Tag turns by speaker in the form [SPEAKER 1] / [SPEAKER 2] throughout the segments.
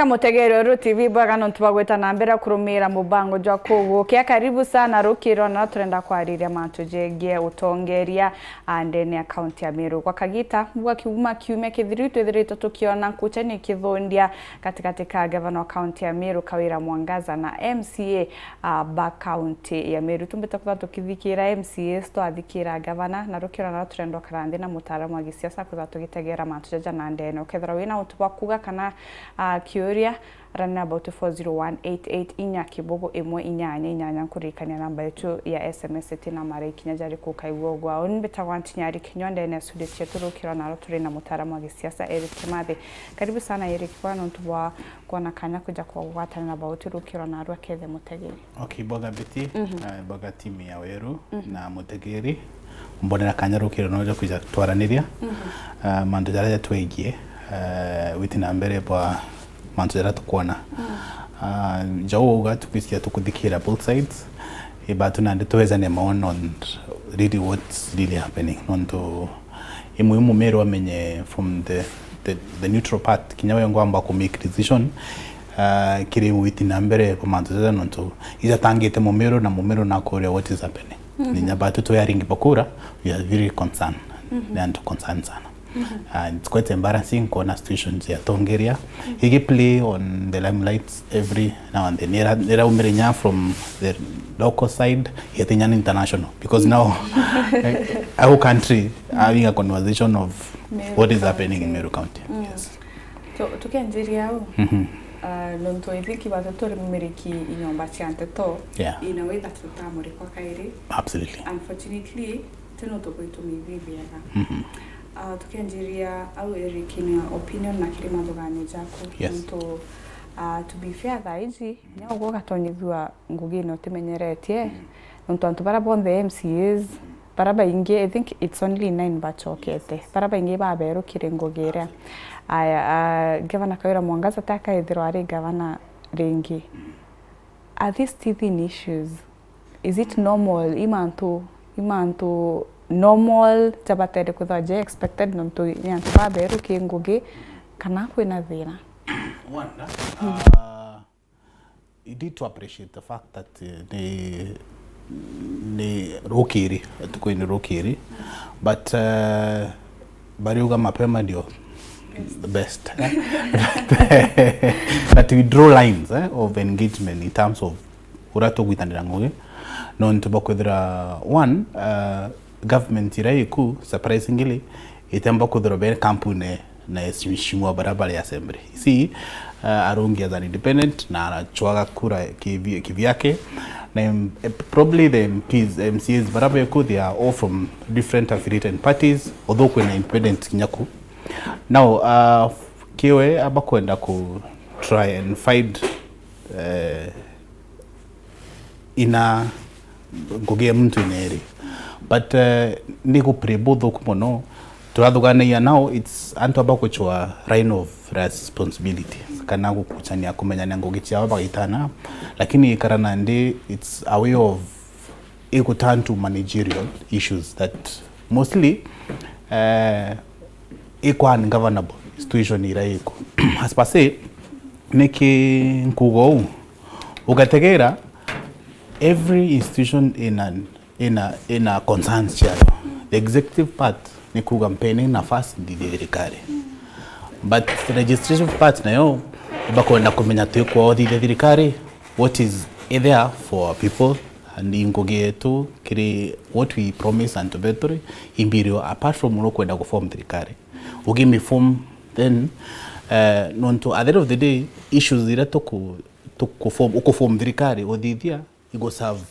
[SPEAKER 1] Mutegero ru TV bwaga no twagweta na mbere kurumira mubango jwa kogo kia karibu sana rukiro na turenda kwariria matujengie Utongeria andene account ya Meru kwa kagita bwa kiuma kiume kithirito tukiona kucheni kithondia katikati ka governor account ya Meru Kawira Mwangaza na MCA ba county ya Meru tumbeta kwa tukithikira MCA sto athikira governor na rukiro na turenda karandi na mutaalamu wa gisiasa kwa tugitegera matujeja na ndene ukethra wina utwa kuga kana run about 40188 inya kibogo emwe inyanya kurikania namba yetu ya SMS tina mara ikinya jari kukaigwo gwa onbetagwa ntinyari kinyonde ne sude cheturu kirona roturi na mutaalamu wa gisiasa KIMATHI. Karibu sana Eric kwa ntubwa kuona kanya kuja kwa watana about rukirona rwakethe mutegeri.
[SPEAKER 2] Okay, boga biti boga timu ya Weru na mutegeri mbonera kanya rukirona rwo kuja twaraniria mandu jara twegie witina mbere bwa manzera tukona jawo ga tukisikia tukudikira both sides but tunande tuweza ne maono on really what's really happening nonto imuhimu Meru amenye from the neutral part kinyawe ngwamba ku make decision kiri witina mbere kwa manzera nonto iza tangite mu Meru na mu Meru na kore what is happening ninya batu to yaringi bakura we are very concerned and concerned sana. It's quite embarrassing kuona situations ya Utongeria. He play on the limelight every now and then. Nera umirinya from the local side, yetinya international. Because now our country having a conversation of Meru what is happening in Meru County. Yes.
[SPEAKER 1] So tukianjiria nonto ithiki batotore mumiriki inyomba chiante to in a way that tutamuri kwa kairi.
[SPEAKER 2] Absolutely.
[SPEAKER 1] Unfortunately, teno to going to me bibiaga. Tukianjiria au Eric ni opinion na kile madogani jako to be fair thaizi nyago gatonyithua ngugi no timenyeretie nonto antu bara bon the MCAs baraba inge I think it's only 9 bachokete baraba inge babero kirengogera governor Kawira Mwangaza taka ithiro ari governor ringi. Are these teething issues? Is it normal imanto normal tabatere kuthaje expected nonto nyantu baberu kingugi kana kwina thina
[SPEAKER 2] one you need to appreciate the fact that ni rokiri tuko ni rokiri but bariuga mapema ndio the best that we draw lines of engagement in terms of urato gwitandira ngoge nonto bakwethira one government iraiku surprisingly itemba kudrobe kampuni na yeshimwa barabara ya assembly see arungi as an independent na anachwaga kura kivyake na probably the MCAs barabara yaku they are all from different affiliated parties although kuna independent kinyaku now kiwe abakwenda ku try and find ina goge mtu ineri but niko prebodo kumono turathugania now it's antu abakuchwa reign of responsibility kana gukuchania kumenyana ngogichi aba bagitana lakini karana ndi it's a way of turn to managerial issues that mostly ungovernable situation iraiko as per say niki nkugo ugategera every institution in a concerns chair. The executive part ni kugampeni nafasi ndidhirikari but the registration part nayo bakwenda kumenya tuko ndidhirikari what is there for people and ingoge yetu kiri what we promise and to better imbirio apart from no kwenda ku form dhirikari ugi me form then nonto at the end of the day issues zira to form dhirikari odithia igo serve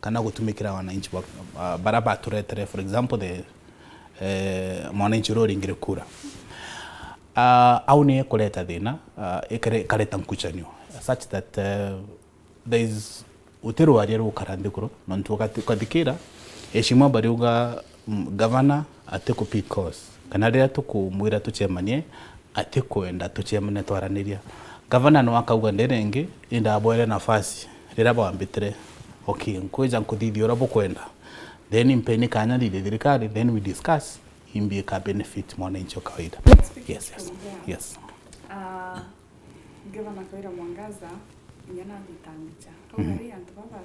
[SPEAKER 2] kana gutumikira wananchi baraba turetere for example the mwananchi rori ngire kura au ne koleta thina ikareta nkuchanyo such that there is utero wariero karandikuro nonto kathikira eshima bariuga governor ateko because kana ria tukumwira tuchemanie ateko enda tuchemane twaraniria governor no akauga nderenge inda boele nafasi rira bambitre okay nkoja nkuthithio rabo kwenda then impeni kanya thirikari then we discuss imbi ka benefit mwananchi kawaida. Yes.
[SPEAKER 1] Gavana Koira Mwangaza yana bitangicha. Ogari antu baba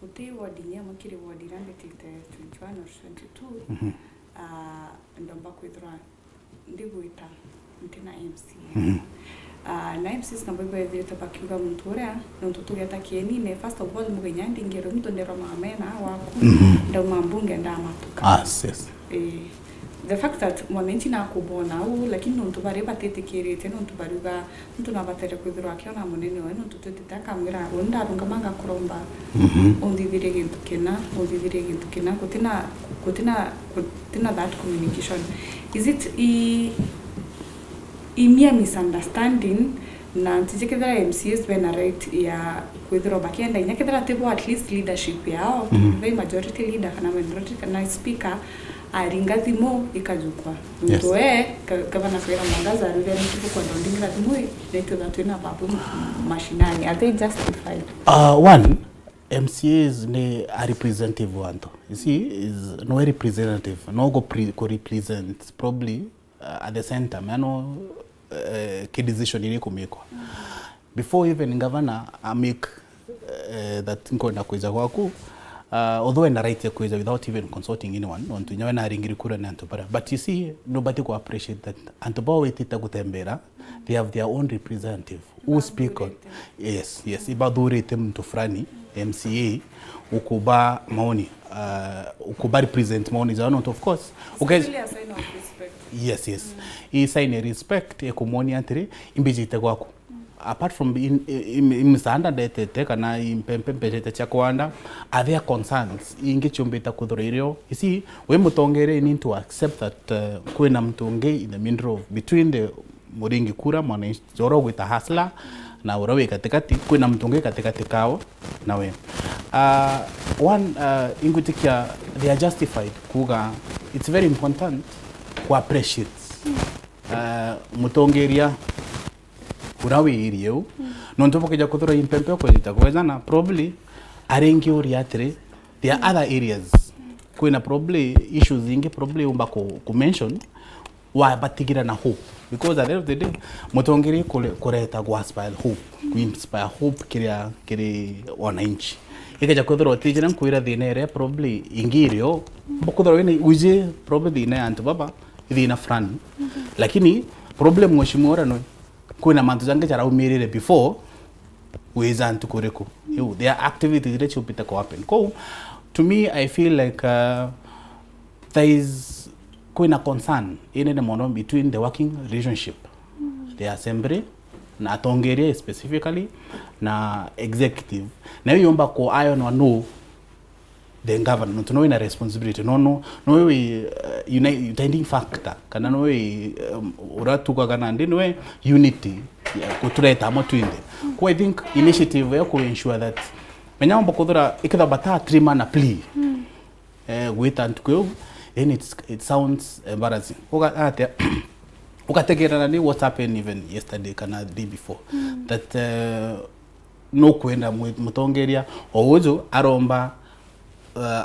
[SPEAKER 1] uti ward nyama kiri ward irambetite 21 or 22 ndomba kwithra ndiguita ntina MC. Na MCs na bebe dhirita pakiuga mtu urea nontu tugeta kienine first of all mugenya ndingero mtu ndero mamena waku ndo mambunge ndamatuka.
[SPEAKER 2] Yes.
[SPEAKER 1] The fact that mwananchi na kubona u lakini nontu bari batetekirite nontu baruga mtu na batere kwithirwa akiona munene we nontu tutitaka mwira onda rungamanga kuromba ondithire gintu kina kutina that communication. Is it mere misunderstanding na ntijekethera MCs bena right ya kwithirwa bakienda inyakethera tebo at least leadership yao very majority leader kana minority kana speaker aringathimo ikajukwa ndoe Gavana Koira Mwangaza arudere kitu kwa ndingira thimo neto thatwina babu mashinani. Are they justified?
[SPEAKER 2] One, MCAs ne are representative one. You see, is no representative, no go represent probably at the center. Mano key decision ili kumekwa. Before even governor make that nkonda kuja kwaku. Although in the right equation without even consulting anyone, on to nyana ringiri kura na antobara. But you see, nobody will appreciate that. Antoba wetita kutembera, they have their own representative who speak on. Yes. Ibadure tem to frani MCA ukuba maoni, ukuba represent maoni za not of course. Okay.
[SPEAKER 1] Really a sign of respect.
[SPEAKER 2] Yes. I sign a respect ekumoni antere imbijite kwako. Apart from imsanda dete kana impempempete cha kwanda are there concerns ingichumbita kudhuririo. You see, we Utongeria need to accept that kwena mtonge in the middle of between the muringi kura mwana joro with a hustler na urawe katikati kwena mtonge katikati kao na we one ingutikia they are justified kuga. It's very important ku appreciate Utongeria urawe iriyo nontopo keja kuthura impempe ko itakwezana probably arengi oriatre there are other areas kwena probably issues inge probably umba ku mention wa batigira na hope because at the end of the day Utongeria kureta gospel hope ku inspire hope kire wananchi ikeja kuthura otijira kuira dinere probably ingirio bokuthura wene uje probably ina antu baba ina fran lakini problem mheshimiwa no kuna mantu zange chara umirire before weza ntukureko there are activities that should be happen. To me I feel like there is kuna concern in the mono between the working relationship the assembly na Utongeria specifically na executive na yomba ko ayo no the government no ina responsibility no we uniting factor kana no we uratuka kana ndinwe unity kutureta amotwinde ko I think initiative ya ku ensure that menyamba kudura ikitha bata trima na plea with and go then it sounds embarrassing ukategerana ni what happened even yesterday kana the day before that no kwenda Utongeria owojo aromba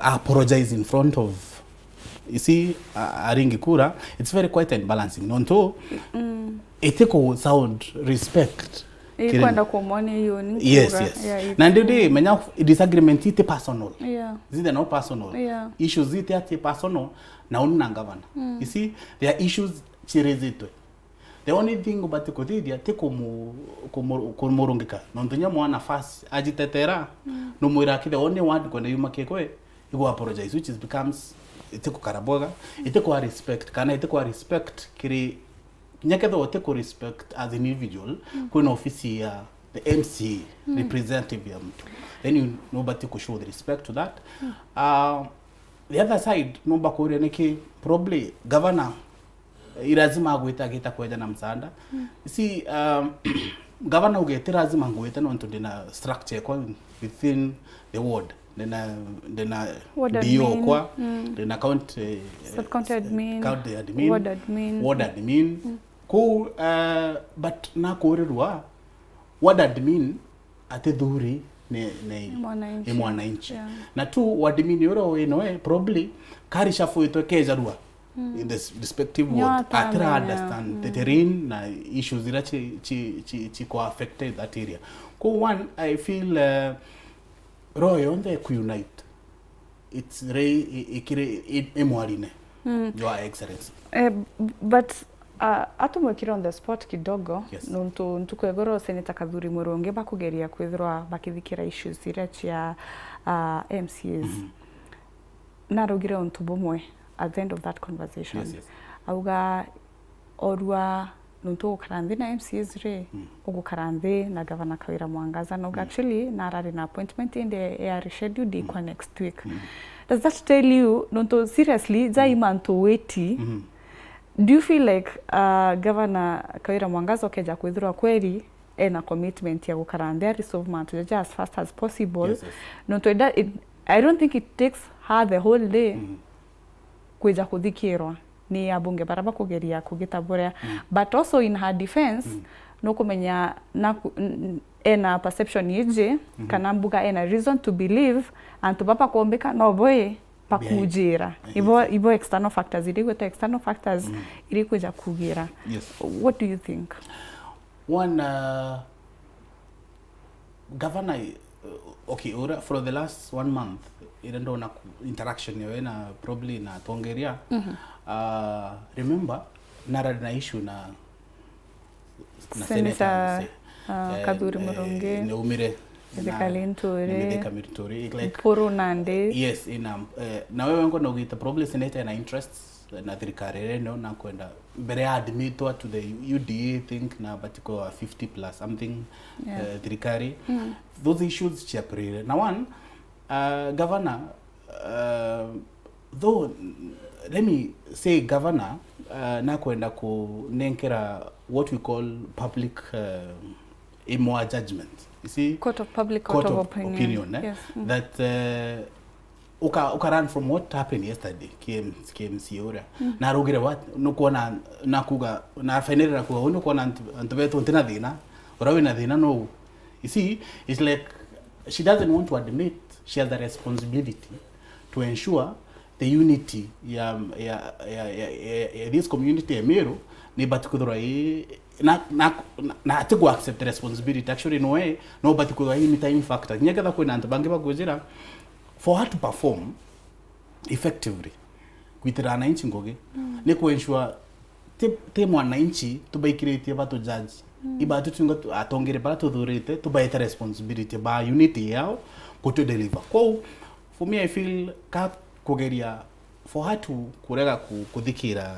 [SPEAKER 2] apologize in front of you see aringi kura. It's very quite and balancing nonto eteko sound respect
[SPEAKER 1] kwenda kumoni yoni
[SPEAKER 2] yes na ndede menya disagreement ite personal zide no personal issues ite personal na unna governor you see there are issues chirezitwe. The only thing about Kuthuja teko kumurungika nontunya mwana fast agitetera no mwira ki the only one kwenda yuma kekwe you apologize which is becomes iteko karaboga iteko respect kana iteko respect kiri nyaketho iteko respect as an individual kuna ofisi ya the MC representative ya mtu then nobody could show the respect to that. The other side nomba kore neki probably governor irazima agweta geta kweja na msaada see governor ugete lazima ngweta no ndina structure kwa within the ward dena dio kwa dena county
[SPEAKER 1] admin
[SPEAKER 2] ward admin ko but na korerwa ward admin atedhuri ne mwananchi na tu ward admin yoro eno probably karisha foito keja ruwa in the respective ward atira understand the terrain na issues zira chi ko affected that area. Ko one I feel royo on the unite it's ikire emwarine your excellency
[SPEAKER 1] but atumwekire on the spot kidogo
[SPEAKER 2] yes.
[SPEAKER 1] ntukwegoro Senator Kathuri Muronge bakugeria kwithirwa bakithikira issues zira cia MCAs narugire ontu bumwe at the end of that conversation.
[SPEAKER 2] Yes, yes.
[SPEAKER 1] Auga orua nuntu gukaranthi na MCAs re ugukaranthi na Governor Kawira Mwangaza no actually narari na appointment in the air scheduled kwa next week. Does that tell you nuntu seriously zaima ntu weti do you feel like Governor Kawira Mwangaza okeja kwithirwa kweri ena commitment ya gukaranthi resolve mantu just as fast as possible?
[SPEAKER 2] Yes, yes.
[SPEAKER 1] Nuntu I don't think it takes her the whole day kuja kuthikirwa ni abunge baraba kugeria kugitabura but also in her defense no kumenya na ena perception yije kana mbuga ena reason to believe and to baba kuombeka no boy pakujira ibo external factors external factors ili kuja kugira.
[SPEAKER 2] Yes.
[SPEAKER 1] What do you think?
[SPEAKER 2] One governor okay for the last 1 month ndo na interaction yawe na probably na Utongeria remember narad na issue na
[SPEAKER 1] Senator Kathuri Muronge
[SPEAKER 2] ne umire
[SPEAKER 1] Kalinture
[SPEAKER 2] like
[SPEAKER 1] Puru Nande
[SPEAKER 2] yes na wewe ngo no gita probably senator na interests na thirikari no na kwenda mbere ya admitwa to the UDA think na batiko 50 plus something thirikari those issues chapre na one governor though let me say governor na kwenda ku nenkera what we call public imwa judgment, you see,
[SPEAKER 1] court of public court of opinion yes.
[SPEAKER 2] That uka run from what happened yesterday KMC ora na rugire what no kuona na kuga na finally na kuga no kuona antubeto ntina thina urawe na thina no, you see, it's like she doesn't want to admit she has the responsibility to ensure the unity ya this community Emero ni batikudura na atiku accept the responsibility actually no way no batikudura ni time factor nyakatha kwena antabange bagwezera for her to perform effectively kwitira na inchi ngoge ni ku ensure te mwana inchi tubaikirete bato judge ibatu tunga atongere para tudurete tubaita responsibility ba unity yao to deliver. Ko for me I feel ka kugeria for her to kurega kuthikira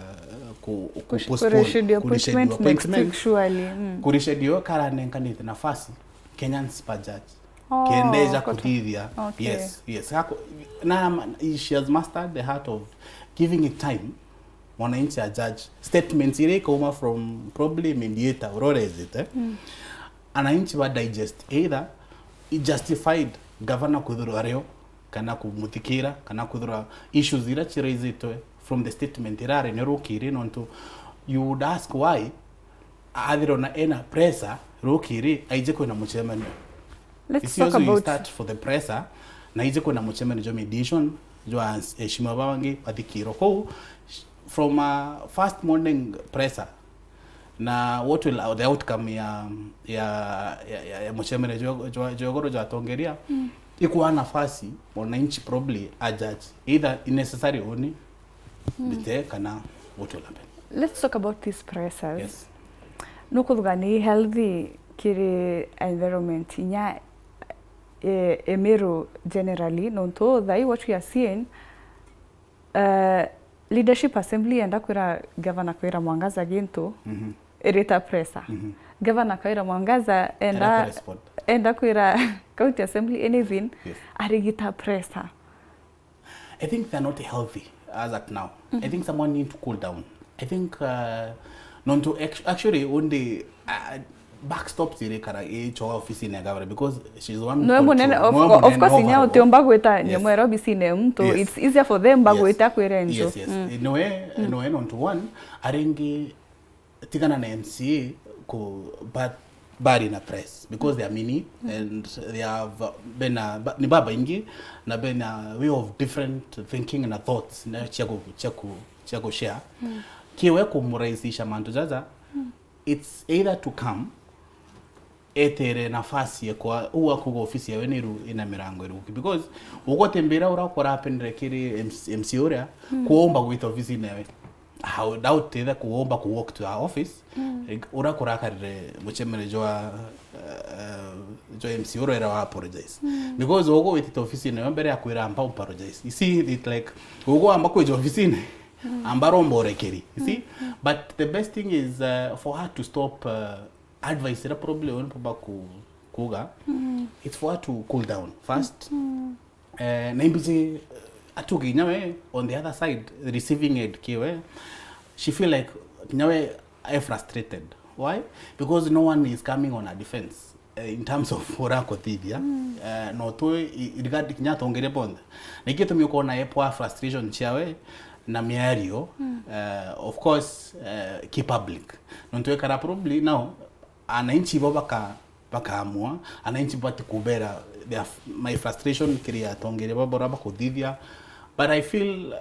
[SPEAKER 1] postpone appointment next week surely
[SPEAKER 2] kurishedio kara nenkanite nafasi Kenyans pa judge kiendeja kutithia yes na she has mastered the art of giving it time mwananchi a judge statements ile koma from probably mediator or is it ananchi wa digest either it justified governor kuthura reo kana kumuthikira kana kuthura issues ira chiraizitwe from the statement irare nerukire nonto you would ask why adiro na ena pressure rukire aije kwena muchemani.
[SPEAKER 1] Let's talk about
[SPEAKER 2] start for the pressure na aije kwena muchemani jo mediation jo heshima bawangi pathikiro ko from first morning pressure na what will the outcome ya muchemani jogoro jo Utongeria ikuwa nafasi wananchi probably a judge either necessary only bite kana what will happen.
[SPEAKER 1] Let's talk about these pressures.
[SPEAKER 2] Yes.
[SPEAKER 1] Nukudugani healthy kiri environment inya Emero generally nonto that what we are seeing leadership assembly enda kwira Governor Kawira Mwangaza ginto ereta pressure Governor Kawira Mwangaza enda kwira county assembly anything arigita pressure.
[SPEAKER 2] I think they're not healthy as at now. I think someone need to cool down. I think non to actually only backstop zile kara cho office in Gavana because she's one
[SPEAKER 1] no of course inya uteomba gweta nyomero bisine mto it's easier for them bagweta kwerenjo
[SPEAKER 2] yes no non to one arengi tigana na MCA ko but bad in a press because they are many and they have been ni baba ingi na been a way of different thinking and thoughts na chako share kiwe kumurahisisha mantujaza it's either to come etere nafasi kwa uwa kugo ofisi yawe niru ina mirango iruki because ugotembera urakora apendere kiri MC ora kuomba gwita ofisi nawe how doubt either kuomba ku walk to our office urakora karire muchemere jo MC ora era apologize because ugo wita ofisi nawe mbere yakwira amba apologize you see it like ugo amba kwejo ofisi ne ambaro mborekeri you see but the best thing is for her to stop advice ira probably on paba kuga it's for her to cool down first na imbizi atugi nyawe on the other side receiving aid kiwe she feel like nyawe I frustrated why because no one is coming on her defense in terms of ora Kuthuja no to regard kinyato ongere bonde nikito myuko na epo frustration chiawe na miario of course ki public nonto ekara probably now anainchi baka amua anainchi bati kubera my frustration kiria tongere baba Kuthuja but I feel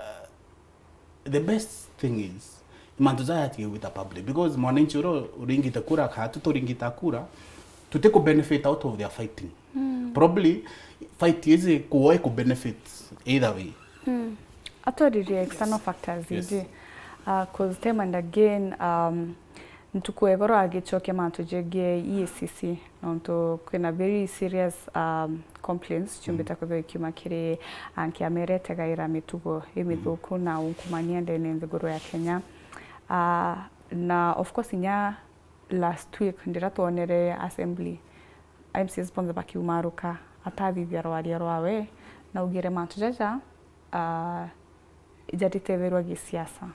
[SPEAKER 2] the best thing is mantuzaati with the public because mwananchi ro uringita kura ka tutoringita kura to take a benefit out of their fighting probably fight is kuwa ku benefit either way
[SPEAKER 1] atoriri external factors iji cause time and again ntukuevoro agichoke mantujege EACC nonto kwina very serious complaints chumbita kwa kimakire ankiamerete gaira mitugo imithuku na unkumania ndene nthiguru ya Kenya na of course inya last week ndiratonere assembly MC sponsor bakiumaruka atathithia rwaria rwawe na ugire mantujaja ijatiteverwa gisiasa.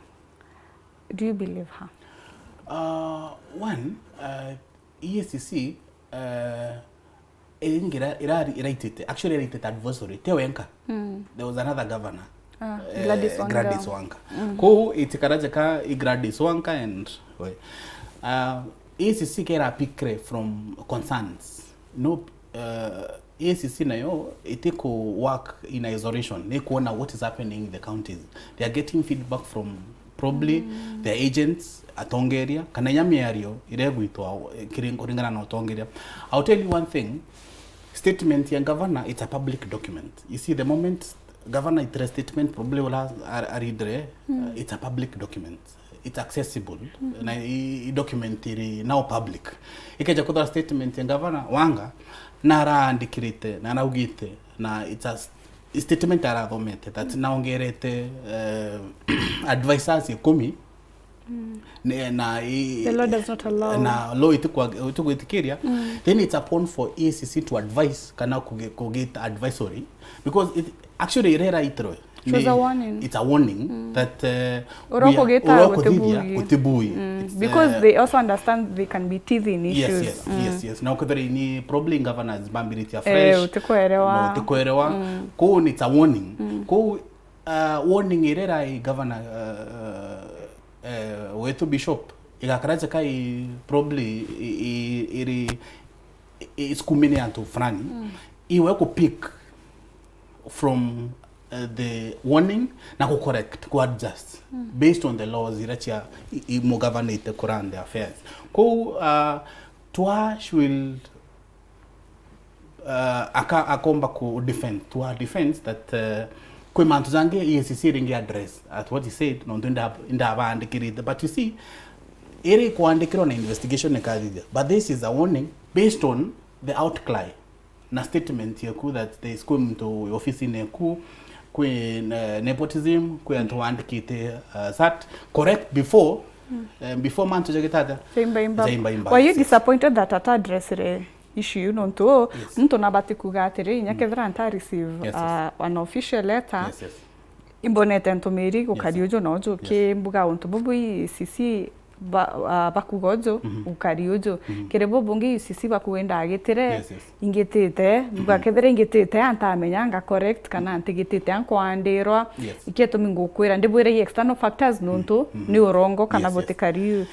[SPEAKER 1] Do you believe her?
[SPEAKER 2] One, EACC actually rated adversary Tewenka. There was another governor, Gladys Wanga. Ko itikaraja Gladys Wanga and EACC kera pikre from concerns. No, EACC na yo itiko work in isolation. They kuona what is happening in the counties. They are getting feedback from probably their agents at Utongeria. Kanayami ario iregwitwa kiringana na Utongeria. I'll tell you one thing. Statement ya governor, it's a public document. You see, the moment governor itra statement probably will aridre, it's a public document. It's accessible. Na document now public. Ikeja kudra statement ya governor Wanga nara andikirite na naugite na it's a statement ara domete that naongerete advisors yakumi na
[SPEAKER 1] the law does not allow
[SPEAKER 2] na law itikiria then it's upon for EACC to advise kana kuget advisory because it actually rera itro
[SPEAKER 1] it's a warning.
[SPEAKER 2] It's a warning that
[SPEAKER 1] because they also understand they can be teething issues.
[SPEAKER 2] Yes. Now kudari ni probably governors bambiriti fresh.
[SPEAKER 1] Utikoerewa.
[SPEAKER 2] Ko it's a warning. Ko warning irera governor wetu bishop igakaraja kai probably is kumene antu frani iwe ku pick from the warning na ku correct ku adjust based on the laws iracha mo governate kuran the affairs ko twa should akomba ku defend to our defense that kwe mantuzange EACC ringi address at what he said no nda bandikirite but you see ere kuandikiro na investigation nekadija but this is a warning based on the outcry na statement yaku that there is coming to office neku kwe nepotism kwe antoandikite that correct before before mantujageta
[SPEAKER 1] Zaimba. Were you disappointed that at address issue nonto mtu nabati kugatire nyakethra anta receive an official letter imbonete ntomeri ko kadiojo nojo ke mbuga onto bubu EACC bakugojo ukariujo kirebo bungi sisi bakuenda agitire ingitite bakethire ingitite antamenya nga correct kana antigitite ankwandiro iketo mingukwira ndibwire external factors nonto ni urongo kana botekari.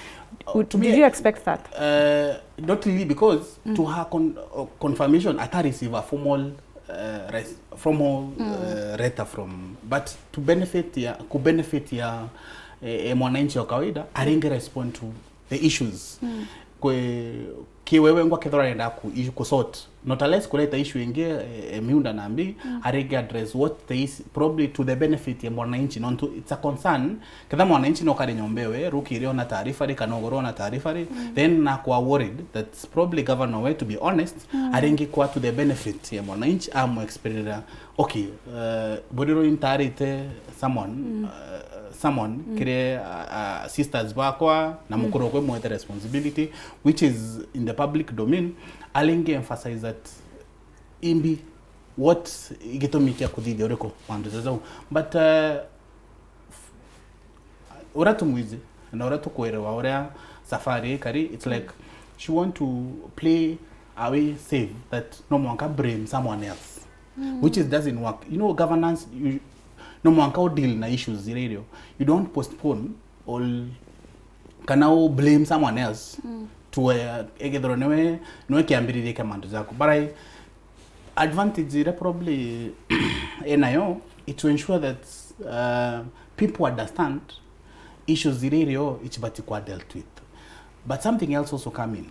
[SPEAKER 1] Did you expect that?
[SPEAKER 2] Not really, because to her confirmation I receive a formal letter from, but to benefit ya mwananchi wa kawaida aringe respond to the issues kiwewe ngwa kethora enda ku sort not unless kuleta issue inge miunda nambi aringe address what the is probably to the benefit ya mwananchi non to it's a concern kadha mwananchi no kare nyombewe rukirio na taarifa ri kanogoro na taarifa ri then na kwa worried that's probably governor way to be honest aringe kwa to the benefit ya mwananchi am experience okay bodiro intarite someone kire sisters bakwa na mukuru kwe mwete responsibility which is in the public domain alinge emphasize that imbi what igitomikia kudidi oreko wandu zazau but uratu mwizi na uratu kuerewa orea safari kari it's like she want to play away safe that no one can blame someone else which is doesn't work. You know, governance no one can deal na issues radio. You don't postpone or can now blame someone else to egedro no kiambiri command zako. But I advantage is probably NIO it to ensure that people understand issues radio each particular dealt with. But something else also comes in.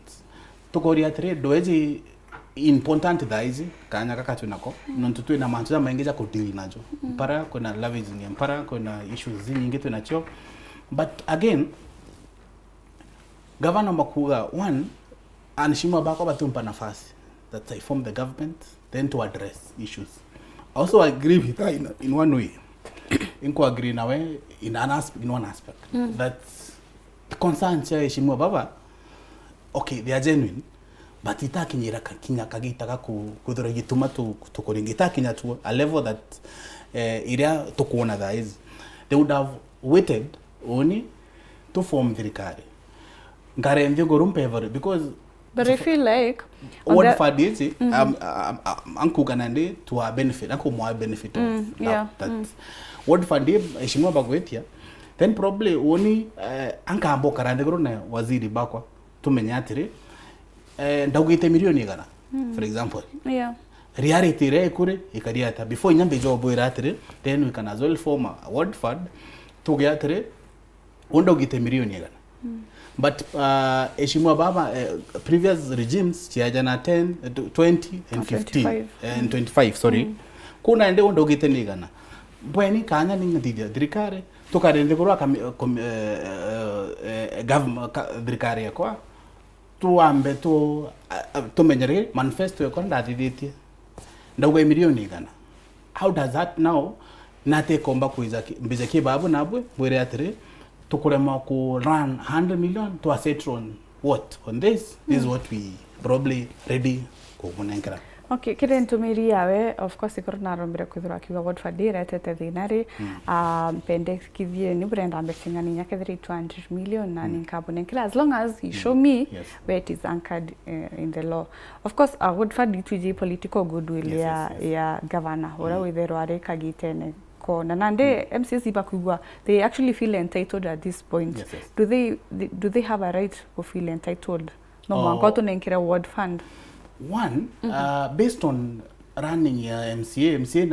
[SPEAKER 2] Tokoria trade doeji important dhaizi kanya kaka tunako nontutu ina mantuza maingeja ku deal najo para kuna leveraging para kuna issues nyingi tunacho. But again governor makuga one anishima bako batumpa nafasi that I form the government then to address issues. Also I agree with her in one way. Inko agree na we in one aspect that concerns ya heshima baba okay they are genuine but itakinyira kinya kagitaka kudura gituma tukoringita kinya to a level that iria tukuona that is they would have waited only to form thirikari ngare ndio gorumpe ever because
[SPEAKER 1] but I feel like
[SPEAKER 2] what for this anku ganande to our benefit anku more benefit that what for the heshima bagwetia then probably only anka amboka rande gorona waziri bakwa tumenyatire ndagwite milioni igana for example reality re kure ikariata before nyambe job iratire then we can as well form a word fund to gyatire ndagwite milioni igana but eshimwa baba previous regimes chiajana 10 20 and 15 and 25 sorry kuna ende ndagwite igana bweni kanya ningidia dirikare tukarende kurwa government dirikare yakwa tuambe tumenyere manifesto yako ndadidite ndagwe milioni igana. How does that now nate komba kuiza mbize kibabu nabwe bwere atire tukurema ku run 100 million to asset on what on this is what we probably ready kukunenkera.
[SPEAKER 1] Okay, kire ntumiri yawe of course ikorona rombere kwithura kiwa what for dire tete thinari pende kivie ni brand ambesingani nyakethiri 200 million na ninkabonenkera as long as you show me where it is anchored in the law. Of course I would for the political goodwill ya governor ora withero are kagitene kona nande MCC bakugwa they actually feel entitled at this point. Do they have a right to feel entitled no mangoto nenkera ward fund?
[SPEAKER 2] One, based on running MCA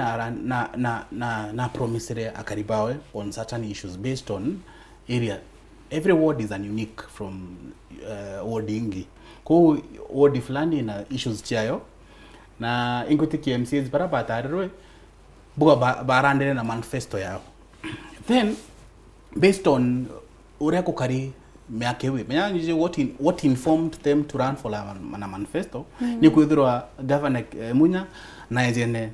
[SPEAKER 2] na promissory akaribawe on certain issues based on area. Every ward is unique from ward ingi. Ko ward fulani na issues chayo na ingotiki MCAs barabata arwe buga barandere na manifesto yao. Then based on ureko kari meakewe menya what informed them to run for a manifesto ni kuidhirwa governor munya na ejene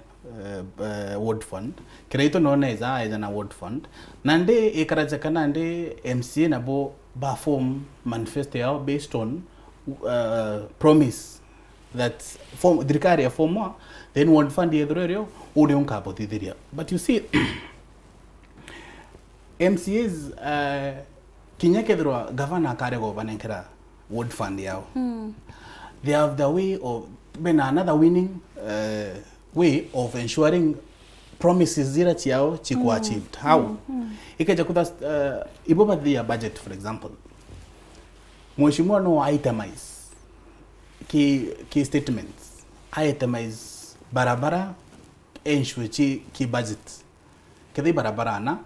[SPEAKER 2] ward fund kireito nona eza na ward fund nande ikarachakana nde MCA nabo ba form manifesto yao based on promise that form dirikari form more then ward fund yedrorio uri unkabo thidiria. But you see MCAs kinya kethirwa governor karego banenkera ward fund yao they have the way of another winning way of ensuring promises zira chiao chiko achieved. How? Ikaja kuta iboba the budget, for example. Mheshimiwa no itemize ki statements. Itemize barabara ensure ki budget. Kedhi barabara na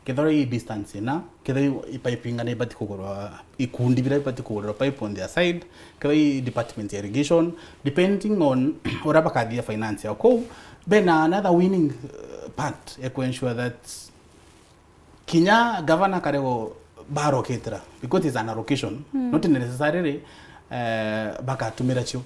[SPEAKER 2] kedhora hii distance na kedhi ipipinga na ibati kugorwa ikundi bila ibati kugorwa pipe on their side kedhi department irrigation depending on oraba kadhia finance yako. Then another winning part to ensure that Kinya governor karego baro ketra because it's an allocation, not necessarily baka tumiracho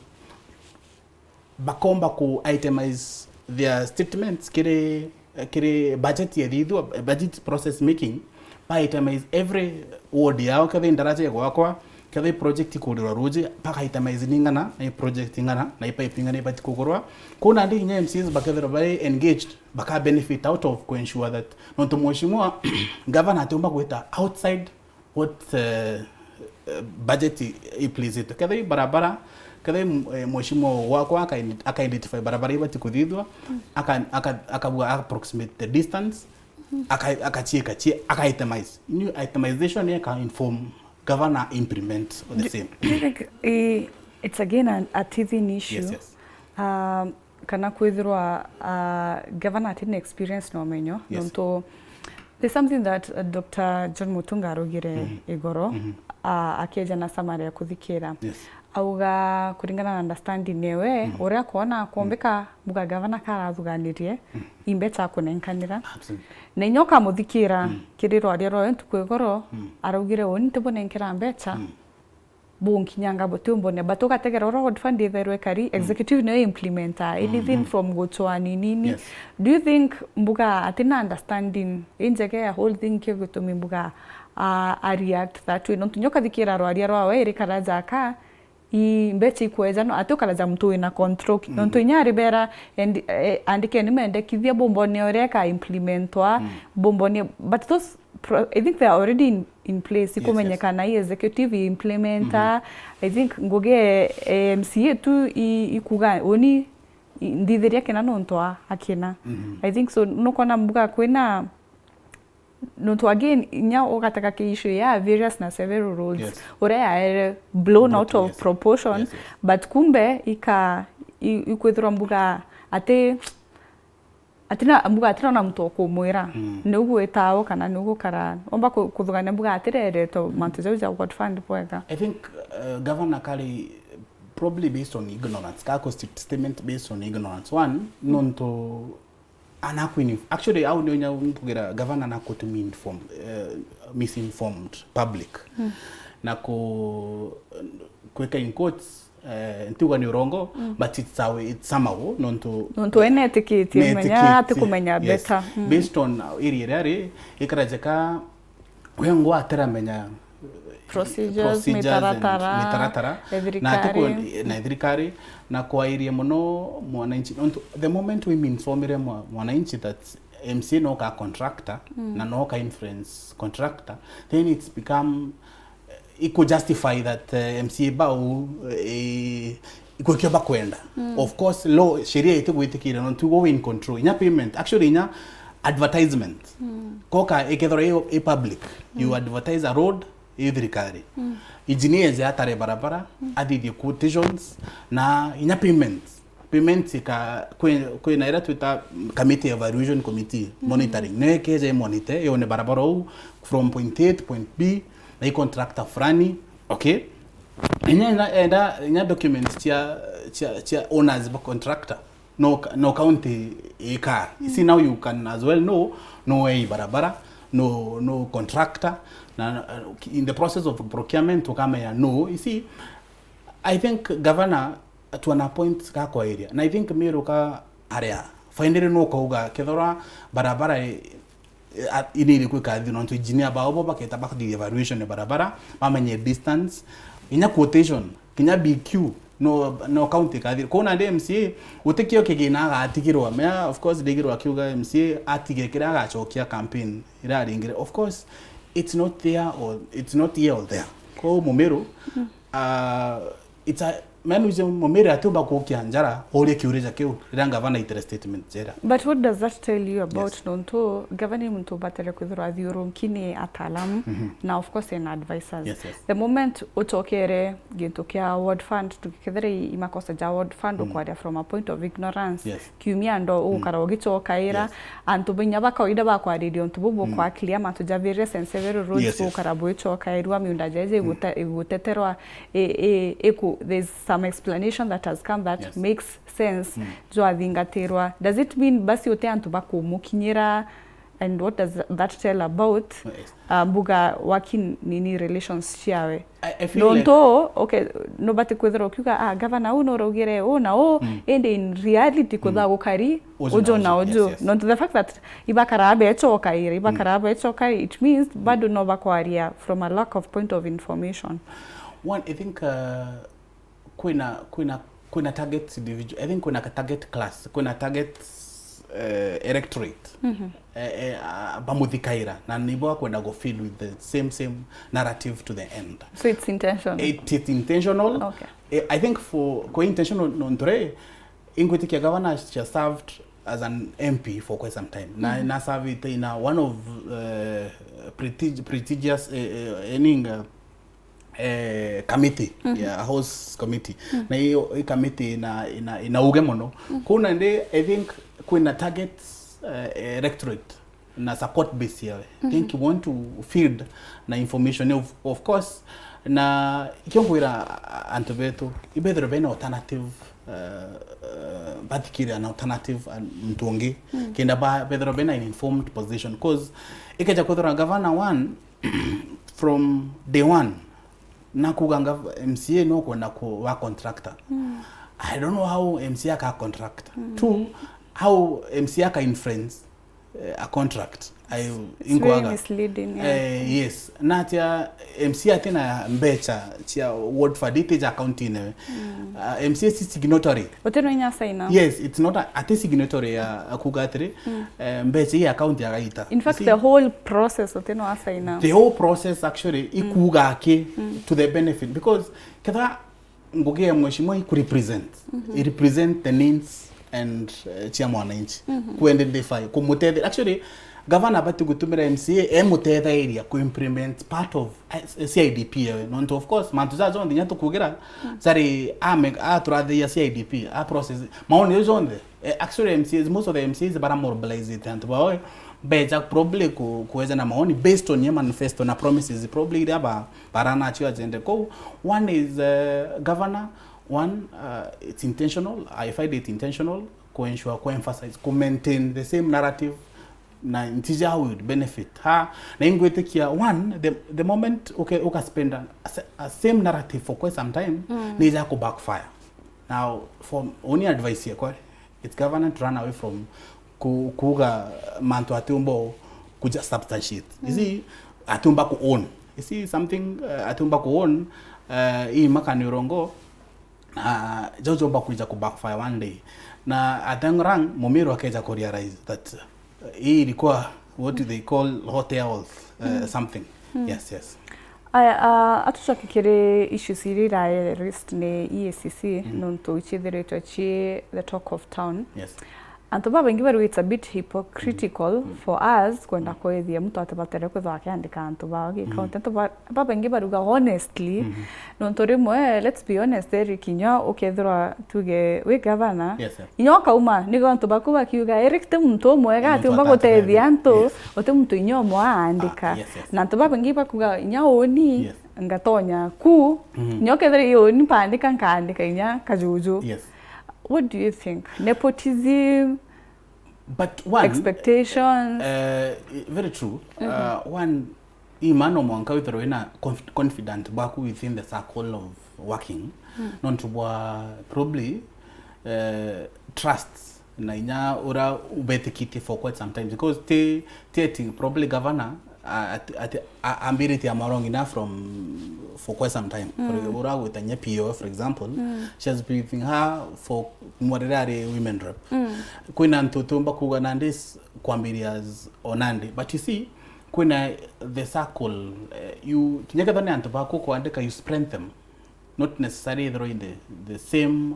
[SPEAKER 2] bakomba ku itemize their statements kire budget yedidu budget process making by itemize every ward yao kada indaraja yako kada project ikurwa roje paka itemize ningana na project ingana na ipinga na ibati kukorwa kuna ndi nya MCs bakadra very engaged baka benefit out of to ensure that nonto mheshimiwa governor atomba kuita outside what budget please it kada barabara kada mheshimiwa wako aka identify barabara ibati kudidwa aka approximate the distance aka itemize new itemization ya can inform governor implement or the same.
[SPEAKER 1] I think it's again a teething issue.
[SPEAKER 2] Yes, yes.
[SPEAKER 1] Kana kwithirwa governor atina experience no menyo.
[SPEAKER 2] Yes.
[SPEAKER 1] Nonto there's something that Dr. John Mutunga arugire igoro akieja na summary ya kuthikira.
[SPEAKER 2] Yes.
[SPEAKER 1] Auga kuringana na understanding newe uria kuona kuombeka buga governor karathuganirie imbeta kunenkanira.
[SPEAKER 2] Absolutely.
[SPEAKER 1] Na nyoka muthikira kiriro ariero entukwegoro araugire oni tibonenkera mbecha bunkinyanga botumbone batoka tegera road fund itherwe kari executive no implementa anything from gochwani nini.
[SPEAKER 2] Yes.
[SPEAKER 1] Do you think mbuga atina understanding injege ya whole thing kigutumi mbuga a react that way nontu nyoka thikira ro ariero awe iri karaja ka I mbecha ikweza no atoka za mtu ina control nonto inyari bera andike ni mende kivya bomboni oreka implementwa bomboni but those I think they are already in place iko menyeka na executive implementa I think ngoge MCA tu ikuga oni ndithiria kena nonto akina I think so no kona mbuga kwena nonto again nya ogataka ke issue ya various na several roles ore blown out of proportion but kumbe ikwithira mbuga atina mbuga atina na mtu okumwira nugu etao kana nugu kara omba kuthugana mbuga atirere to mantejo ja what fund poeka.
[SPEAKER 2] I think governor Kali probably based on ignorance kako statement based on ignorance one nonto actually au nyonya mpugira governor nako to me informed misinformed public nako kweka in quotes ntuga ni urongo but it's somehow nonto
[SPEAKER 1] ene etikiti menya atikumenya better
[SPEAKER 2] based on iri ikarajeka wengo atera menya
[SPEAKER 1] procedures mitaratara
[SPEAKER 2] na tuko na thirikari na kwairie muno mwananchi the moment we informire mwananchi that MC no ka contractor na no ka influence contractor then it's become it could justify that MC bau iko kiba kwenda of course law sheria itikwitikira no to go in control nya payment actually nya advertisement koka ikethora e public you advertise a road thirikari engineers atare barabara adidi quotations na inya payments ka kwena ira tuta committee evaluation committee monitoring nekeje monitor yone barabara from point A to point B na contractor frani okay inya documents chia owners ba contractor no county a car see now you can as well know no way barabara no contractor na in the process of procurement ukama ya no you see I think governor to an point ka kwa area na I think miro ka area finally no kauga kethora barabara inili kwika thino to engineer ba obo baketa back the evaluation barabara mamenye distance inya quotation kinya BQ no county kathir kona MCA utekio kigina ga atigirwa me of course digirwa kiuga MCA atigekira ga chokia campaign ira ringire of course it's not there or it's not here or there. Ko Momero, it's a man who's Momero atuba ko kianjara ole kiureja keu ran governor iter statement jera.
[SPEAKER 1] But what does that tell you about
[SPEAKER 2] Yes.
[SPEAKER 1] nonto governor muntu batele kuthura thiuru nkini atalam na of course in advisors.
[SPEAKER 2] Yes, yes.
[SPEAKER 1] The moment utokere gintu kia ward fund tukithire imakosa ja ward fund ukwaria from a point of ignorance.
[SPEAKER 2] Yes.
[SPEAKER 1] Kiumia ndo ukara ugichoka ira
[SPEAKER 2] Yes.
[SPEAKER 1] antubinya bakaida bakwaririo ntububu kwa clear matuja various and several roads
[SPEAKER 2] Yes, yes.
[SPEAKER 1] ukara buichoka irwa miunda jeje iguteterwa there's some explanation that has come that
[SPEAKER 2] Yes.
[SPEAKER 1] makes sense jo athingatirwa. Does it mean basi ote antu bakumukinyira, and what does that tell about
[SPEAKER 2] Yes.
[SPEAKER 1] mbuga working nini relations ciawe?
[SPEAKER 2] I feel like
[SPEAKER 1] Okay, no bati kwethera ukiuga governor uno rogere na and in reality kutha gukari ojo na ojo.
[SPEAKER 2] Yes.
[SPEAKER 1] Not the fact that ibakara bechoka ira ibakara bechoka, it means bado no bakwaria from a lack of point of information.
[SPEAKER 2] One, I think kuna target individual. I think kuna target class, kuna target electorate. Bamuthikaira na nibo kwenda go feed with the same narrative to the end.
[SPEAKER 1] So it's intentional.
[SPEAKER 2] It is intentional.
[SPEAKER 1] Okay.
[SPEAKER 2] I think for intentional nontre ingwetikia governor she served as an MP for quite some time. Na served in one of prestigious committee, house committee. Na hiyo committee ina uge mono. Kuna nde I think kuna targets electorate na support base yawe. I think you want to feed na information of course na ikiongwira antobeto ibethero bena alternative bathikira an alternative mtongi kenda ba bethero bena in informed position because ikeja kodora governor one from day one na kuganga MCA no kwenda ko wa contractor. I don't know how MCA ka contract. Two, how MCA ka influence a contract.
[SPEAKER 1] It's very misleading.
[SPEAKER 2] Yes. Na tia MCA tena mbecha tia word for details accounting. MCA si signatory.
[SPEAKER 1] Oteno nya sign.
[SPEAKER 2] Yes, it's not a signatory ya kugatri. Mbecha hii account ya gaita.
[SPEAKER 1] In fact, the whole process oteno assign.
[SPEAKER 2] The whole process actually ikugake to the benefit because kada ngogea mheshimiwa ku represent. It represent the needs and chairman wananchi ku identify ku mutede actually governor bati gutumira MCA mutede area ku implement part of CIDP not of course mantuza zonde nyato kugira sari aturade ya CIDP a process maoni zonde actually MCAs most of the MCAs bara mobilize it and boy beja probably kuweza na maoni based on your manifesto na promises probably aba barana achiwa agenda ko one is governor. One, it's intentional. I find it intentional to ensure, to emphasize, to maintain the same narrative. Na intija would benefit. Ha, na ingwete kia one, the moment okay spend a same narrative for quite some time, nija ko backfire. Now, for only advice here, it's government to run away from kuga manto atumbo kuja substantiate. You see, atumba ku own. You see something atumba ku own. Hii makanirongo. Jojo bakuja ku backfire one day na atangrang Momero akaja ku realize that hii ilikuwa what do they call hotels something. Yes
[SPEAKER 1] atushakikire issues irira rest ne EACC nonto ichithiritwe chi the talk of town.
[SPEAKER 2] Yes.
[SPEAKER 1] Anto baba ngibaru it's a bit hypocritical for us kwenda kwethia mtu atabatere kwetha akiandika anto baba account anto baba ngibaru honestly nonto rimwe let's be honest Eric inyo ukethira tuge we governor inyo kauma nigo anto bakuba kiuga Eric te mtu mwega ati umba gutethia anto ote mtu inyo mwa andika na anto baba ngibakuga inyo oni ngatonya ku inyo kethira yoni pandika nkandika inya kajuju.
[SPEAKER 2] Yes.
[SPEAKER 1] What do you think? Nepotism,
[SPEAKER 2] but one
[SPEAKER 1] expectations.
[SPEAKER 2] Very true. One, imano mwanka withero ina confident baku within the circle of working. Non to probably trusts na inya ora ubetekiti for quite some time because te probably governor ambiriti amarong enough for quite some time. For ora with a PO for example, she has been with her for moderate women rep. Kwina ntutumba kuga nandis kwambirias onande. But you see, kuna the circle you kinyaka thone antu bako kuandika you spread them, not necessarily throw in the same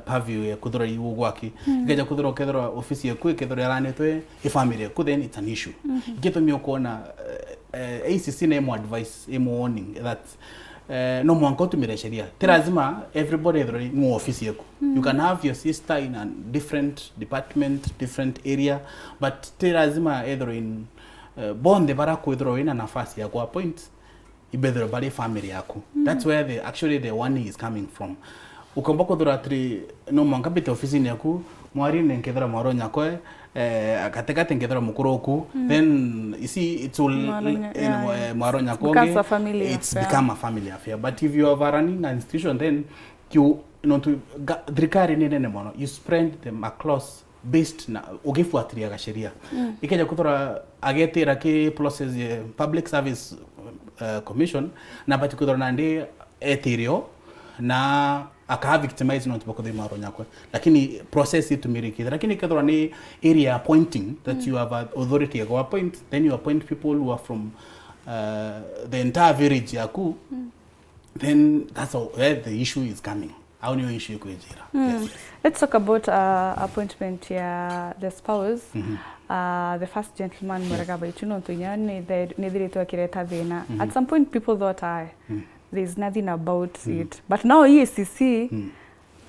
[SPEAKER 2] purview ya kuthora iwo gwaki ikeja kuthora kethora office yaku kethora yaranetwe family yaku, then it's an issue. Gito kuona ACC na emo advice emo warning that no mwanko tumire sheria lazima everybody throw in office yaku. You can have your sister in a different department, different area, but lazima either in bonde barako throw in nafasi ya ku appoint ibedro bali family yaku. That's where actually the warning is coming from. Ukambako duratri no mwankapita ofisi yaku mwari nkethera mwaro nyakwe akatekate nkethera mukuroku, then you see it's all mwaro nyakonge, it's become a family affair. But if you are running an institution, then you know to drikari nene mono, you spread them across based na ugifuatilia ga sheria. Ikeja kuthora agetera ke process public service commission na particular nande etherio na aka victimize not bako de maro nyakwe, lakini process it miriki, lakini kadro ni area appointing that you have authority go appoint, then you appoint people who are from the entire village yaku, then that's where the issue is coming. How new issue ku ejira. Yes.
[SPEAKER 1] Let's talk about appointment ya the spouse. The first gentleman muragaba ituno tunya ni thirito akireta thina. At some point people thought there's nothing about it, but now EACC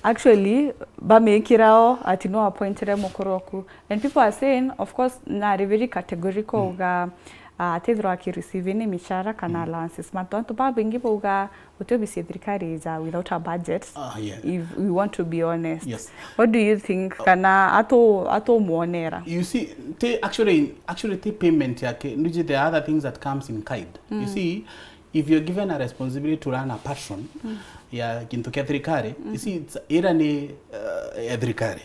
[SPEAKER 1] actually bamekirao ati no appointed mukoroku, and people are saying of course na very categorical ga atethro receive ni mishara kana allowances matonto babingibo ga utobisi thirikari is without a budget. If we want to be honest,
[SPEAKER 2] yes.
[SPEAKER 1] What do you think kana ato muonera?
[SPEAKER 2] You see, actually payment yake nuje the other things that comes in kind. You see, if you're given a responsibility to run a patron ya kintu kia thirikari, you see it's era ni thirikari.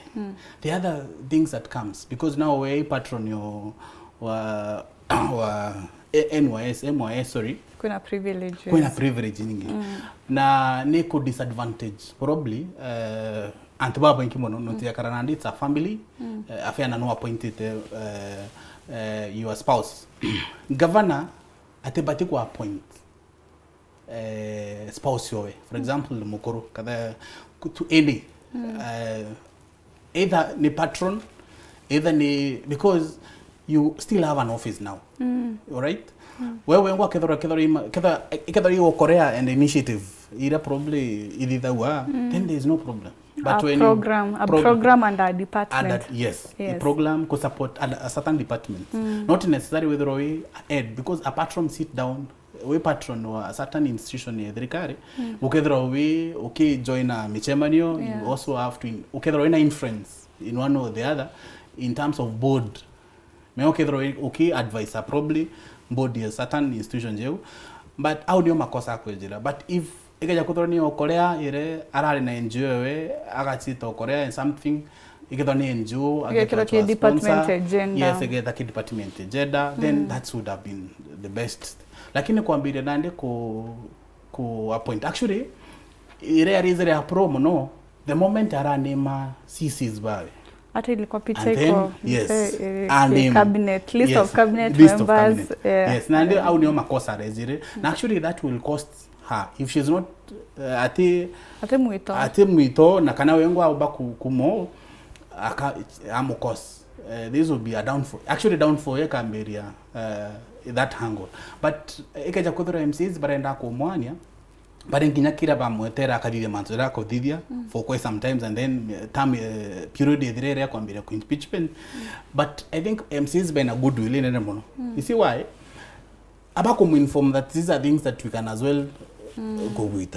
[SPEAKER 2] The other things that comes, because now we patron yo wa MYS sorry,
[SPEAKER 1] kuna privilege nyingi na neko disadvantage probably antibaba nkimono notia karanandi it's a family afia na no appointed your spouse. Governor atebati ku appoint spouse yowe, for example mukoro kada to any either ni patron, either ni, because you still have an office now. All right? Wewe ngwa kethora yo Korea and initiative ira probably idithawa, then there is no problem. But when a program and a department.
[SPEAKER 2] Yes. A program could support a certain department. Not necessarily whether we add, because a patron sit down, we patron or a certain institution in the ukethra we join a michemanio, you also have to ukethra we influence in one or the other in terms of board. Me advisor probably board a certain institution jeu, but audio makosa kwejira. But if ikeja kuthoni Korea ire arari na NGO we agachita Korea and something ikethoni NGO
[SPEAKER 1] ageta department agenda,
[SPEAKER 2] yes ageta department agenda, then that would have been the best. Lakini kuambia nande ku appoint actually ire arizere a promo no the moment aranema CCs bawe
[SPEAKER 1] ata ilikuwa picha iko
[SPEAKER 2] cabinet
[SPEAKER 1] list of cabinet members.
[SPEAKER 2] Yes, na ndio au ni makosa rezire, na actually that will cost her if she's not ate muito na kana wengo au ba kumo amokos. This will be a downfall, actually downfall ya Cambodia that angle. But ikaja kuthura MCs barenda ko mwanya bare nginya kira ba mwetera akadide manzora ko didia for quite some times, and then time period idire ya kwambira ku impeachment. But I think MCs been a good will in mono. You see why abako mu inform that these are things that we can as well go with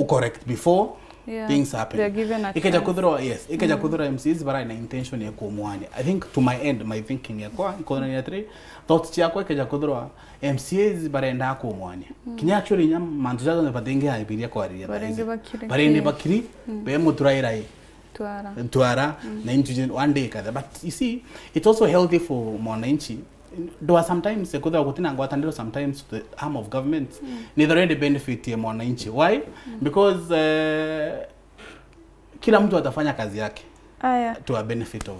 [SPEAKER 2] correct before things happen.
[SPEAKER 1] They're given a
[SPEAKER 2] ikaja kudhura ikaja kudhura MCs bara ina intention ya kumwanya. I think to my end my thinking ya kwa ikona ni atre thoughts yako ikaja kudhura MCs bara enda kumwanya kinya actually nyam mantuzazo ne patenge haibiria kwa ria barende bakiri be muturaira tuara na intujen one day kada. But you see it's also healthy for mwananchi. Do sometimes sekudha kutina ngwatandiro sometimes to the arm of government neither any benefit ya mwananchi. Why? Because kila mtu atafanya kazi yake to a benefit of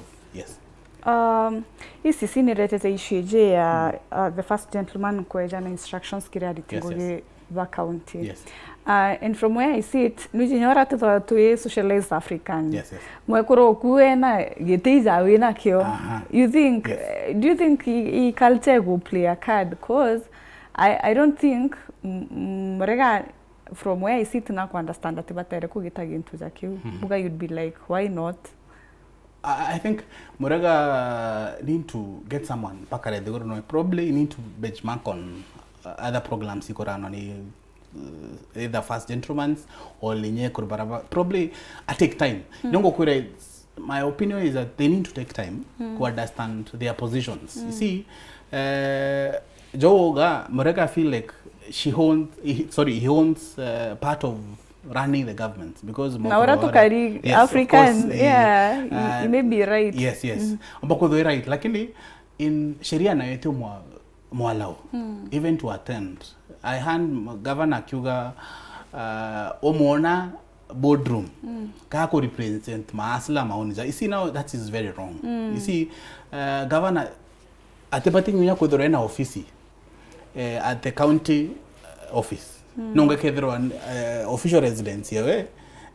[SPEAKER 1] Isi siniretete issue je ya the first gentleman kweja na instructions kiri aditingoge va county.
[SPEAKER 2] Yes.
[SPEAKER 1] And from where I see it, nujinyora tuwe socialized African.
[SPEAKER 2] Yes, yes.
[SPEAKER 1] Mwekuro kuwe na getiza wina kyo. You think, do you think I culture will play a card? Because I don't think, mrega, from where I sit na ku understand that batere kugita gintu zakyo. Buga you'd be like, why not?
[SPEAKER 2] I think Murega need to get someone. Pakare they know probably need to benchmark on other programs. You run on either First Gentlemen's or Linye Kurbaraba. Probably I take time. My opinion is that they need to take time to understand their positions. You see, Joga Murega feel like he owns part of running the government because
[SPEAKER 1] African, you may be right.
[SPEAKER 2] Yes. Ambako they right. Lakini in Sheria na yetu mwalao even to attend. I hand Governor Kyuga omona boardroom kako represent maasla maonija. You see now that is very wrong. You see Governor atepati ngunya kodorena office at the county office. Nonga kedro official residence here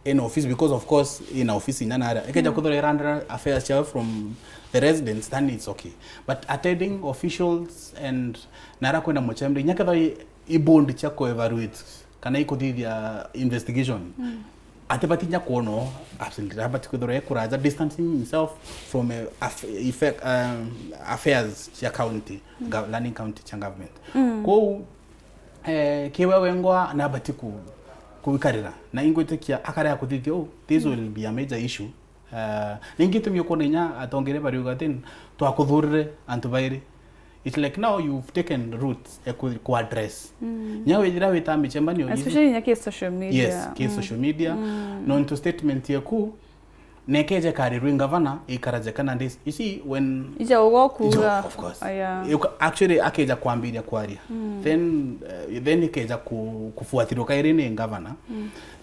[SPEAKER 2] in office because of course in office in another ekeja kodoro randra affairs from the residents then it's okay, but attending officials and nara kwenda mochembe nyakadha ibond chako evaluate kana iko dia investigation atepati nyakono absolutely but kodoro ekuraza distancing himself from affairs ya county learning county cha government ko kewa wengwa na batiku kubikarira na ingwetekia akara ya kuthithia this will be a major issue ningitu myokonenya atongere bari ugatin to akuthurire antubairi. It's like now you've taken routes ku address nyawe jira wita michembanio
[SPEAKER 1] especially nyake social media.
[SPEAKER 2] Yes, ke social media non to statement yaku nekeje kari ruin governor ikarajekana this. You see when
[SPEAKER 1] ija ugoku
[SPEAKER 2] of course actually akeja kuambiria kwaria then ikeja kufuatiro kairine governor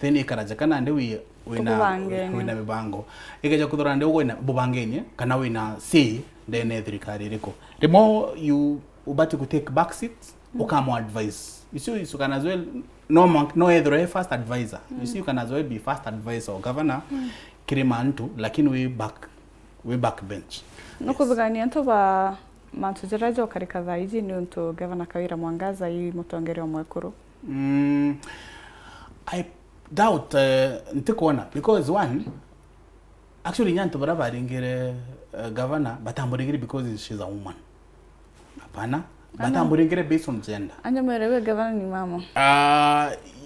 [SPEAKER 2] then ikarajekana nde wina mibango ikeja kuthora nde wina bubangeni kana wina see then thirikari riko the more you ubati ku take back seats ukamo advice. You see you can as well no either first advisor. You see you can as well be first advisor or governor kirimantu lakini we backbench.
[SPEAKER 1] Nokubugania nto ba matujerajo karika zaiji ni unto Governor Kawira Mwangaza I Utongeria mwekuru.
[SPEAKER 2] I doubt ntikona because one actually nyanto baraba ringire governor batamburingire because she's a woman. Hapana batamburingire based on gender.
[SPEAKER 1] Anja mwerewe governor ni mama.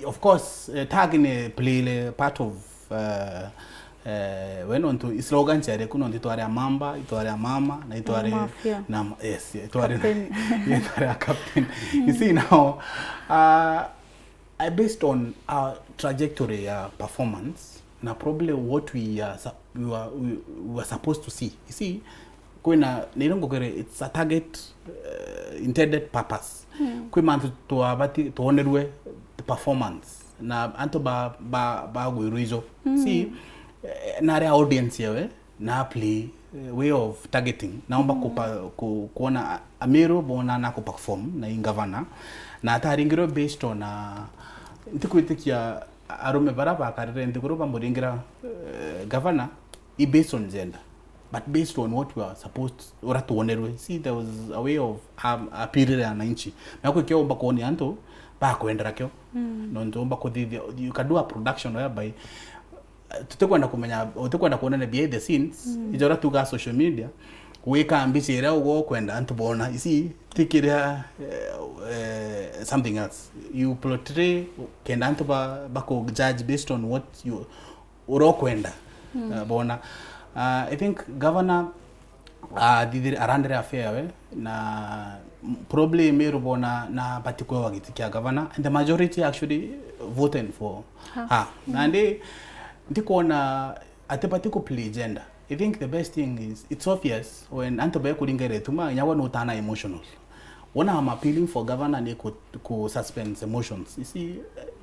[SPEAKER 2] Of course tagine play part of when on to slogan chere kuno itware mamba itware mama na itware na yes itware captain. You see now I based on our trajectory performance na probably what we were supposed to see. You see kwena nirongo kere it's a target intended purpose kwimantu to abati to onerwe the performance na anto ba gwiruizo. See na rea audience yewe na play way of targeting naomba kuona amero bona na perform na ingavana na ataringiro based on ntikuitikia arume baraba akarire ndikuro bamuringira governor I based on gender but based on what we are supposed or to onerwe. See there was a way of appearing na inchi nako kiomba kuoni anto ba kuendera kyo no ndomba kuthithia you can do a production whereby tutekwenda kumenya tutekwenda kuona behind the scenes ijora tuga social media weka ambicira ugo kwenda antubona. You see tikiria something else you portray kenda antuba bako judge based on what you urokwenda bona. I think governor did around the affair na probably meru bona na particular wagitikia governor and the majority actually voted for her and ndikona atepatiko play gender. I think the best thing is it's obvious when antobe kulingere tuma nyawa no tana emotional when I'm appealing for governor ne ko suspend emotions. You see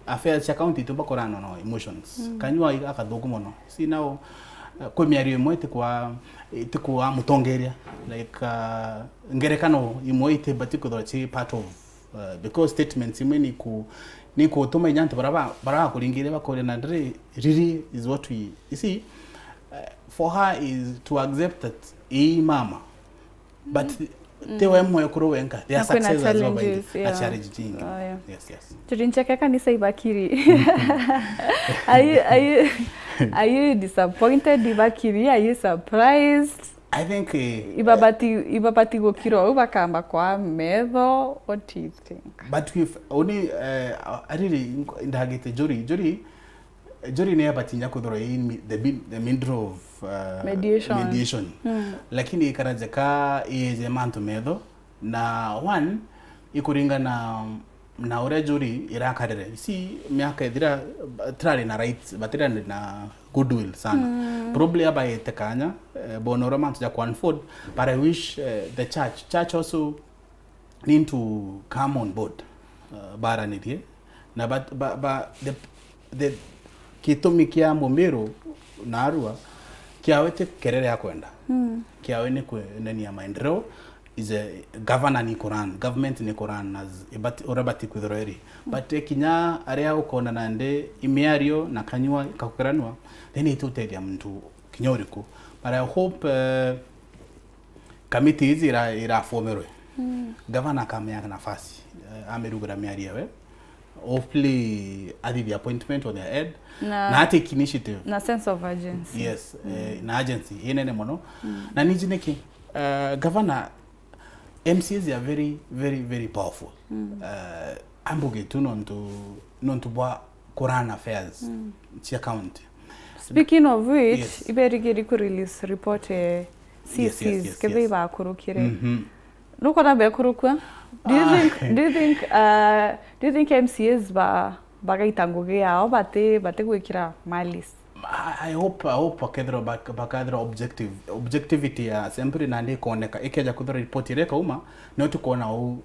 [SPEAKER 2] affairs county to bakorano no emotions kanywa akadogo mono. See now kwa miario imwe tikwa Utongeria like ngerekano imwe ite batikuthwa chi part of because statements imwe ni ku tuma nyante bara kuringire bakore na really is what we you see for her is to accept that mama but they were more kurowenka their success as well by a challenge thing. Yes.
[SPEAKER 1] Turincheka kanisa ibakiri. Are you disappointed ibakiri? Are you surprised?
[SPEAKER 2] I think
[SPEAKER 1] ibapati gukiro bakamba kwa medho. What do you think?
[SPEAKER 2] But we've only I really indagate jury ne batinya kudhoro in the middle of mediation. Lakini ikarajeka iye manto medho na one ikuringa na ore jury irakarere si miaka idira trali na rights batira na goodwill sana probably abaye tekanya bonora manto ja Kwanford but I wish the church also need to come on board bara nidie na but the kitumi kia Momero na Arua kiawete kerere ya kwenda kiawe ni nani ya maendeleo is a governor ni Quran government ni Quran as orabati kudhoreri but kinya area ukona nande imiario na kanywa kakuranwa then itutedia mtu kinyoriko but I hope committee hizi ira formerwe governor kamya nafasi amerugura miaria we hopefully adi the appointment on their head na take initiative
[SPEAKER 1] na sense of urgency.
[SPEAKER 2] Yes na agency inene mono na nijineki governor MCs are very powerful ambuge tu non to bwa Quran affairs chia county.
[SPEAKER 1] Speaking of which iberigeri ku release report CCs kebe ba kurukire nuko na be kurukwa. Do you think MCs bagaitanguge yao bate gwikira malis?
[SPEAKER 2] I hope bakadro objectivity ya sempre nande koneka ikeja kudhora report ireka uma no tukona u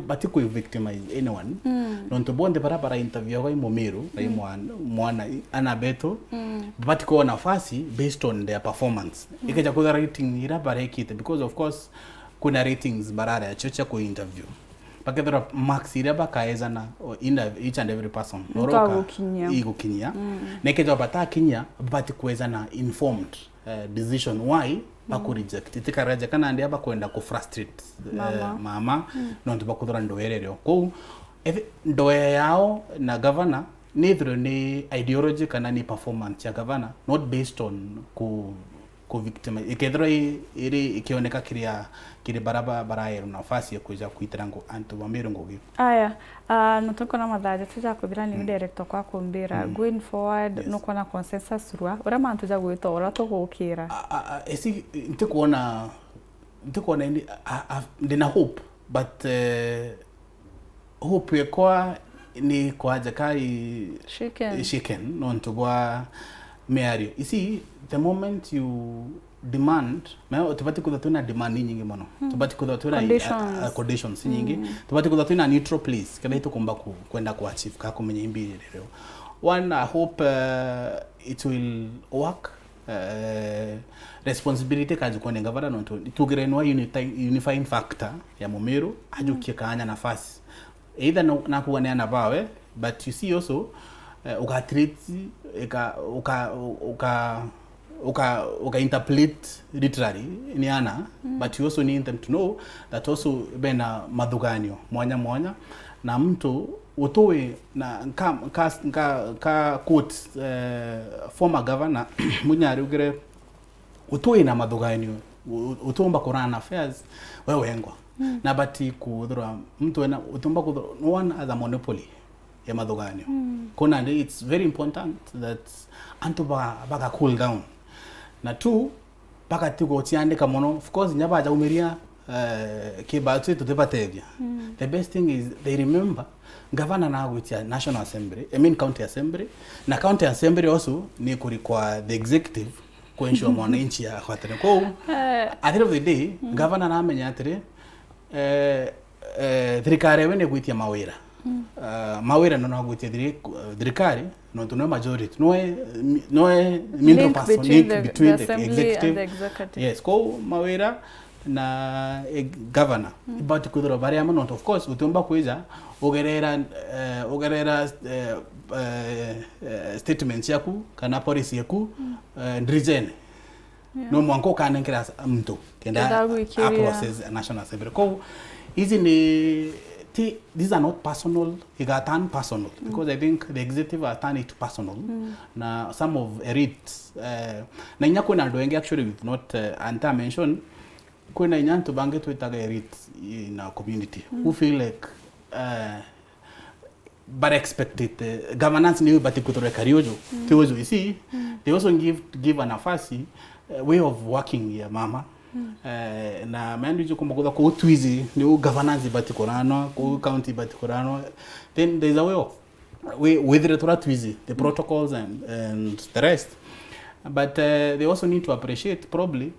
[SPEAKER 2] bate ku victimize anyone nonto bonde bara interview kwa Momero na mwana anabeto bate ko nafasi based on their performance ikeja kudhora rating ira barekite because of course kuna ratings barara ya chocha ku interview pakadra max iraba kaeza na each and every person
[SPEAKER 1] noroka
[SPEAKER 2] iko kinya nekeja bata kinya but kuweza na informed decision why baku reject itikaraja kana ndi aba kwenda ku frustrate mama nonto bakudhora ndoerero ko ndoya yao na governor neither ni ideology kana ni performance ya governor not based on ku victim ikedro iri ikioneka kiri baraba yero nafasi ya kuja kuitirango antu Momero ngogi
[SPEAKER 1] aya notoko na madhaja tuja kuthira ni director kwa kumbira going forward no kona consensus rua ora mantu ja gwito ora to gukira
[SPEAKER 2] esi ntikuona ndina hope but hope yakwa ni kwaja kai chicken non to bwa meario isi the moment you demand tubati kudhatuna demand nyingi mono tubati kudhatuna conditions nyingi tubati kudhatuna neutral place kada ito kumba kwenda ku achieve kako menye imbiri leo one I hope it will work responsibility kaji kwa ngavara nonto tugirenwa unifying factor ya Momero ajukie kaanya nafasi either na kuonea na bawe but you see also treat uka interpret literally niana but you also need them to know that also bena madhuganyo mwanya na mtu utoe na ka quote former governor munyari ugire utoe na madhuganyo utomba Quran affairs wewe ngwa na bati kudhura mtu ena utomba kudhura no one has a monopoly ya madhuganyo kona it's very important that antu baga cool down na two baka tigo tiandika mono of course nyaba ja umeria kibatu tutebatevya the best thing is they remember governor na with national assembly county assembly na county assembly also ni kurikwa the executive kuensure mwananchi ya kwatene ko at the end of the day governor na amenya atire thirikari wene gwitia mawira mawira no nagwitia thirikari no majority no middle person link between the executive
[SPEAKER 1] and the executive.
[SPEAKER 2] Yes, ko mawira na governor but kudro bari ama not of course utumba kuiza ogerera statements yaku kana policy yaku ndrijene no mwanko kana nkira mtu kenda a process a national assembly ko these are not personal, igatan personal because I think the executive are turning it personal. Na some of it na nyako na ndo actually we've not anta mention kuna nyanto bange to itaga erit in our community who feel like but expected governance new but kutoka kariojo teozo you see they also give an afasi way of working ya mama na mandu jo kumbuka ko twizi ni governance batikorano ko county batikorano then there's a way of with the twizi the protocols and the rest but they also need to appreciate probably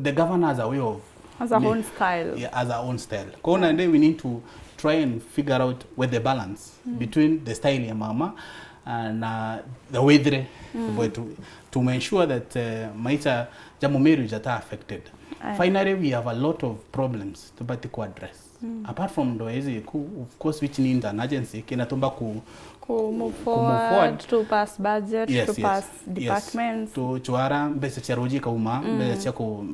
[SPEAKER 2] the governor as a way of
[SPEAKER 1] as a own style.
[SPEAKER 2] Yeah, as our own style. Kona and we need to try and figure out where the balance between the style ya mama and the way to ensure that maisha jambo meru jata affected. Finally, we have a lot of problems to address. Apart from the of course, which needs an agency, kinatomba
[SPEAKER 1] move forward to pass budget,
[SPEAKER 2] yes,
[SPEAKER 1] to pass departments.
[SPEAKER 2] To chuara mbese charoji kauma, mbese chako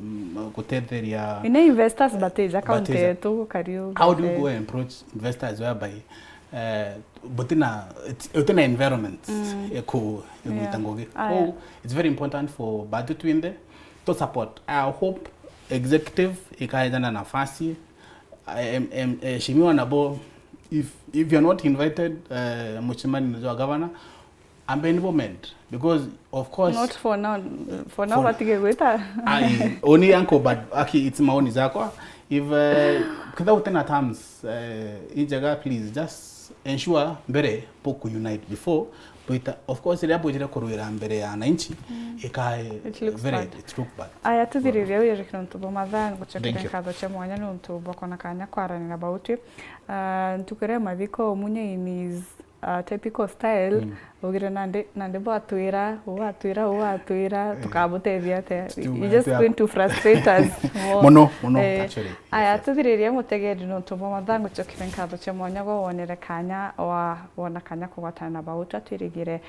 [SPEAKER 2] kutetheria.
[SPEAKER 1] Ina investors bateja kaunte to kariu.
[SPEAKER 2] How do you go and approach investors whereby butina environment eko mutangoge. Oh, it's very important for budget to in there to support. I hope executive ikaenda nafasi shimiwa nabo if you're not invited muchimani nzo governor ambe involvement because of course
[SPEAKER 1] not for now batige gweta
[SPEAKER 2] only uncle but aki it's maoni zako if without any terms ijaga please just ensure mbere poku unite before but of course ile hapo jira kuruira mbere ya wananchi ikae very it look bad
[SPEAKER 1] aya tuthiriria uye kintu mathango chakira kadho cha mwanya ni untu bokona kanya kwaranira about tukire mathiko munye in his typical style ugira nande batwira tukabutethia te you just going to frustrate us
[SPEAKER 2] mono actually
[SPEAKER 1] aya tuthiriria mutegeri no untu mathango chakira kadho cha mwanya go wonere kanya wona kanya kugwatana about atirigire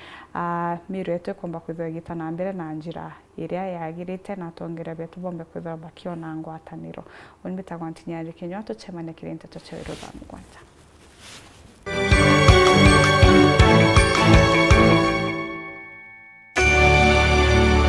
[SPEAKER 1] mirete komba kuthogita na mbere na njira iria yagirite na tongera betu bombe kwithaba kiona ngwataniro onbita gwantinyari kenyo to chemane kirente to chero ba mugwanja.